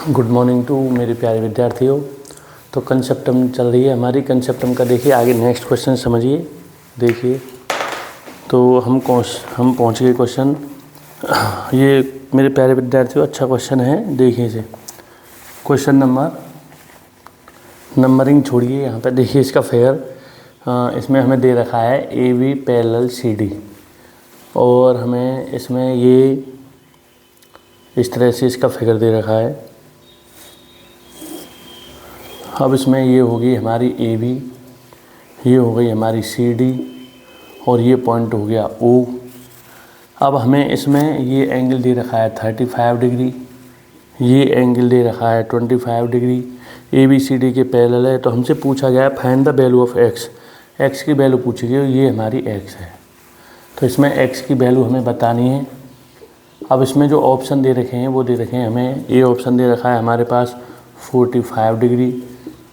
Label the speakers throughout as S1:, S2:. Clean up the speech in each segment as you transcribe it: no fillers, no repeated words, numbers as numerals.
S1: Good morning to मेरे प्यारे विद्यार्थियों। तो कंसेप्टम चल रही है हमारी। कंसेप्टम का देखिए आगे नेक्स्ट क्वेश्चन समझिए। देखिए तो हम पहुंच गए क्वेश्चन। ये मेरे प्यारे विद्यार्थियों अच्छा क्वेश्चन है, देखिए इसे। क्वेश्चन नंबरिंग छोड़िए, यहाँ पे देखिए इसका फिगर इसमें हमें दे रखा है A B parallel C D, और हमें इसमें ये इस तरह से इसका फिगर दे रखा है। अब इसमें ये होगी हमारी ए बी, ये हो गई हमारी सी डी, और ये पॉइंट हो गया ओ। अब हमें इसमें ये एंगल दे रखा है 35 डिग्री, ये एंगल दे रखा है 25 degree. A B C D के पैरेलल है। तो हमसे पूछा गया है find the value of X. X की वैल्यू पूछी गई, ये हमारी एक्स है। तो इसमें एक्स की वैल्यू हमें बतानी है। अब इसमें जो ऑप्शन दे रखे हैं वो दे रखे हैं हमें, ए ऑप्शन दे रखा है हमारे पास 45 डिग्री,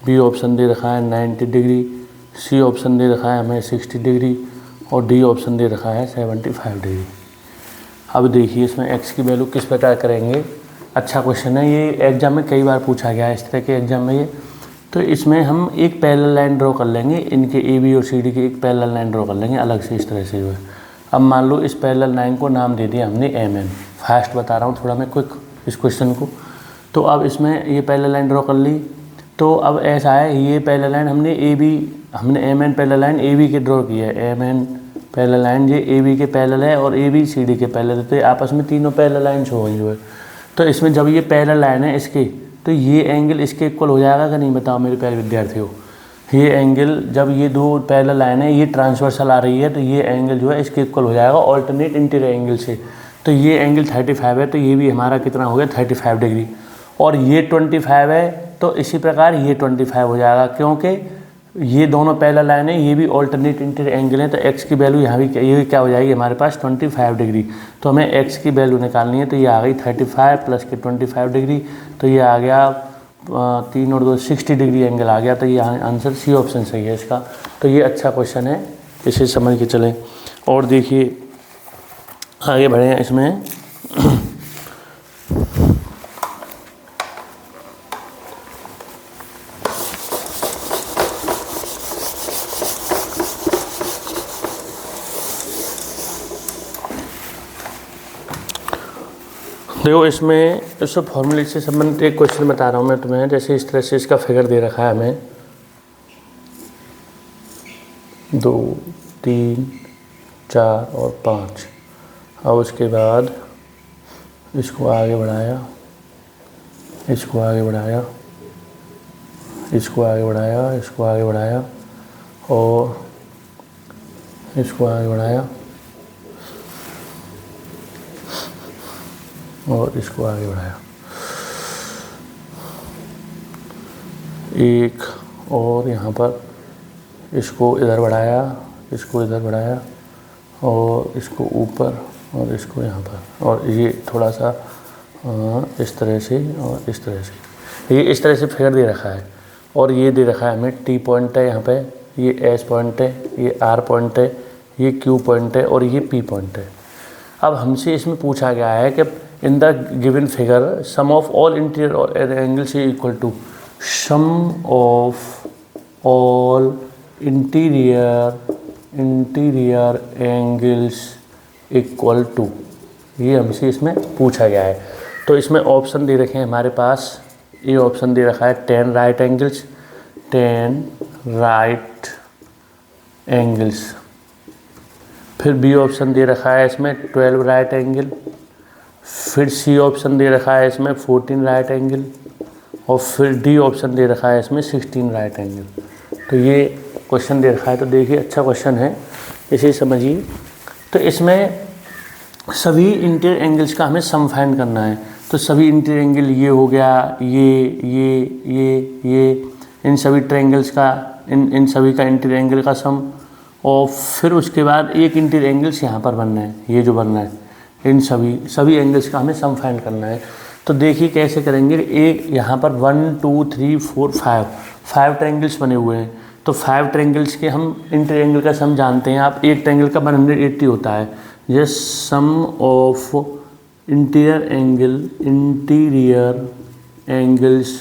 S1: बी ऑप्शन दे रखा है 90 डिग्री, सी ऑप्शन दे रखा है हमें 60 डिग्री, और डी ऑप्शन दे रखा है 75 डिग्री। अब देखिए इसमें एक्स की वैल्यू किस प्रकार करेंगे। अच्छा क्वेश्चन है, ये एग्जाम में कई बार पूछा गया है इस तरह के एग्जाम में ये। तो इसमें हम एक पैरेलल लाइन ड्रॉ कर लेंगे, इनके ए बी और सी डी की एक पैरेलल लाइन ड्रॉ कर लेंगे अलग से इस तरह से जो है। अब मान लो इस पैरेलल लाइन को नाम दे दिया हमने एम एन। फास्ट बता रहा हूँ थोड़ा मैं क्विक इस क्वेश्चन को। तो अब इसमें ये पैरेलल लाइन ड्रॉ कर ली। तो अब ऐसा है, ये पैरेलल लाइन हमने M N parallel line A B के ड्रॉ की है। एम एन पैरेलल लाइन ये ए बी के पैरेलल है और ए बी सी डी के पैरेलल है। तो ये आपस में तीनों पैरेलल लाइन हो गई जो है। तो इसमें जब ये पैरेलल लाइन है इसके, तो ये एंगल इसके इक्वल हो जाएगा कि नहीं, बताओ मेरे प्यारे विद्यार्थियों। ये एंगल जब ये दो पैरेलल लाइन है ये ट्रांसवर्सल आ रही है, तो ये एंगल जो है इसके इक्वल हो जाएगा ऑल्टरनेट इंटीरियर एंगल से। तो ये एंगल 35 है, तो ये भी हमारा कितना हो गया 35 डिग्री, और ये 25 है, तो इसी प्रकार ये 25 हो जाएगा, क्योंकि ये दोनों पैरेलल लाइन है, ये भी ऑल्टरनेट इंटीरियर एंगल है। तो एक्स की वैल्यू यहाँ भी ये क्या हो जाएगी हमारे पास 25 डिग्री। तो हमें एक्स की वैल्यू निकालनी है, तो ये आ गई 35 प्लस के 25 डिग्री, तो ये आ गया 3 और 2 60 डिग्री एंगल आ गया। तो ये आंसर सी ऑप्शन सही है इसका। तो ये अच्छा क्वेश्चन है, इसे समझ के चलें। और देखिए आगे बढ़े हैं इसमें। देखो इसमें इस फॉर्मूले से संबंधित एक क्वेश्चन बता रहा हूँ मैं तुम्हें। जैसे इस तरह से इसका फिगर दे रखा है हमें 2, 3, 4 और 5। अब उसके बाद इसको आगे बढ़ाया, इसको आगे बढ़ाया, इसको आगे बढ़ाया, इसको आगे बढ़ाया, और इसको आगे बढ़ाया, और इसको आगे बढ़ाया। एक और यहाँ पर इसको इधर बढ़ाया, इसको इधर बढ़ाया, और इसको ऊपर, और इसको यहाँ पर, और ये थोड़ा सा इस तरह से और इस तरह से, ये इस तरह से फिगर दे रखा है। और ये दे रखा है हमें टी पॉइंट है यहाँ पे, ये एस पॉइंट है, ये आर पॉइंट है, ये क्यू पॉइंट है, और ये पी पॉइंट है। अब हमसे इसमें पूछा गया है कि in the given figure sum of all interior angles is equal to sum of all interior angles equal to, ये हमसे इसमें पूछा गया है। तो इसमें ऑप्शन दे रखे हैं हमारे पास। ये ऑप्शन दे रखा है 10 राइट एंगल्स, 10 राइट एंगल्स। फिर बी ऑप्शन दे रखा है इसमें 12 राइट एंगल। फिर सी ऑप्शन दे रखा है इसमें 14 राइट एंगल, और फिर डी ऑप्शन दे रखा है इसमें 16 राइट एंगल। तो ये क्वेश्चन दे रखा है। तो देखिए अच्छा क्वेश्चन है, इसे समझिए। तो इसमें सभी इंटीरियर एंगल्स का हमें सम फाइंड करना है। तो सभी इंटीरियर एंगल ये हो गया, ये इन सभी ट्रायंगल्स का, इन सभी का इंटीरियर एंगल का सम, और फिर उसके बाद एक इंटीरियर एंगल्स यहाँ पर बनना है, ये जो बनना है, इन सभी एंगल्स का हमें सम फाइंड करना है। तो देखिए कैसे करेंगे। एक यहाँ पर 1 2 3 4 5 ट्रायंगल्स बने हुए हैं। तो 5 ट्रायंगल्स के हम इंटीरियर एंगल का सम जानते हैं। आप एक ट्रायंगल का 180 होता है। ये sum of interior angles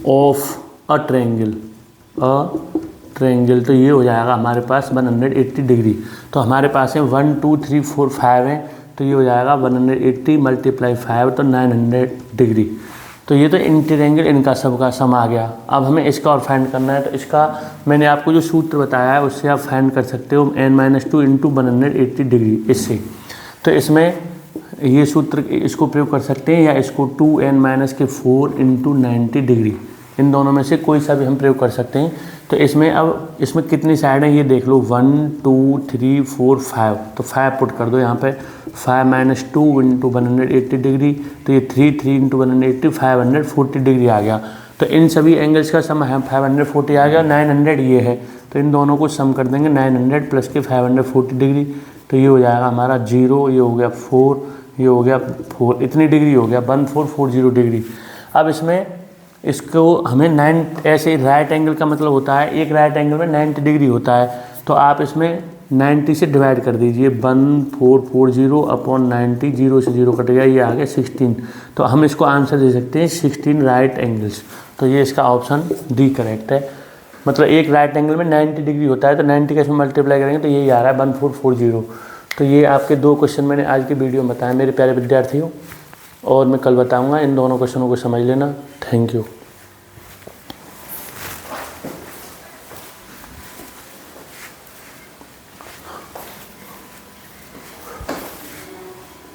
S1: of a triangle, तो ये हो जाएगा हमारे पास 180 डिग्री। तो हमारे पास है 1 2 3 4 5 है, तो ये हो जाएगा 180 × 5 तो 900 डिग्री। तो ये तो इंटीरेंगल इनका सबका सम आ गया। अब हमें इसका और फाइंड करना है, तो इसका मैंने आपको जो सूत्र बताया है उससे आप फाइंड कर सकते हो n-2 × 180 डिग्री इससे। तो इसमें ये सूत्र इसको प्रयोग कर सकते हैं या इसको 2n-4 × 90 डिग्री, इन दोनों में से कोई सा भी हम प्रयोग कर सकते हैं। तो इसमें अब इसमें कितनी साइड है ये देख लो, 1 2 3 4 5, तो 5 पुट कर दो यहाँ पे, 5 - 2 × 180 डिग्री, तो ये 3 × 180 540 डिग्री आ गया। तो इन सभी एंगल्स का सम है 540 आ गया, 900 ये है, तो इन दोनों को सम कर देंगे 900 प्लस के 540 डिग्री, तो ये हो जाएगा हमारा 0, ये हो गया 4, ये हो गया 4, इतनी डिग्री हो गया 1440 डिग्री। अब इसमें इसको हमें 9 ऐसे राइट एंगल का मतलब होता है, एक राइट एंगल में 90 डिग्री होता है, तो आप इसमें 90 से डिवाइड कर दीजिए, 1440/90, 0 से 0 कट गया, ये आ गया 16। तो हम इसको आंसर दे सकते हैं 16 राइट एंगल्स। तो ये इसका ऑप्शन डी करेक्ट है। मतलब एक राइट एंगल में 90 डिग्री होता है, तो 90 का इसमें मल्टीप्लाई करेंगे तो यही आ रहा है 1440। तो ये आपके 2 क्वेश्चन मैंने आज की वीडियो में बताया मेरे प्यारे विद्यार्थियों, और मैं कल बताऊँगा। इन दोनों क्वेश्चनों को समझ लेना। Thank you.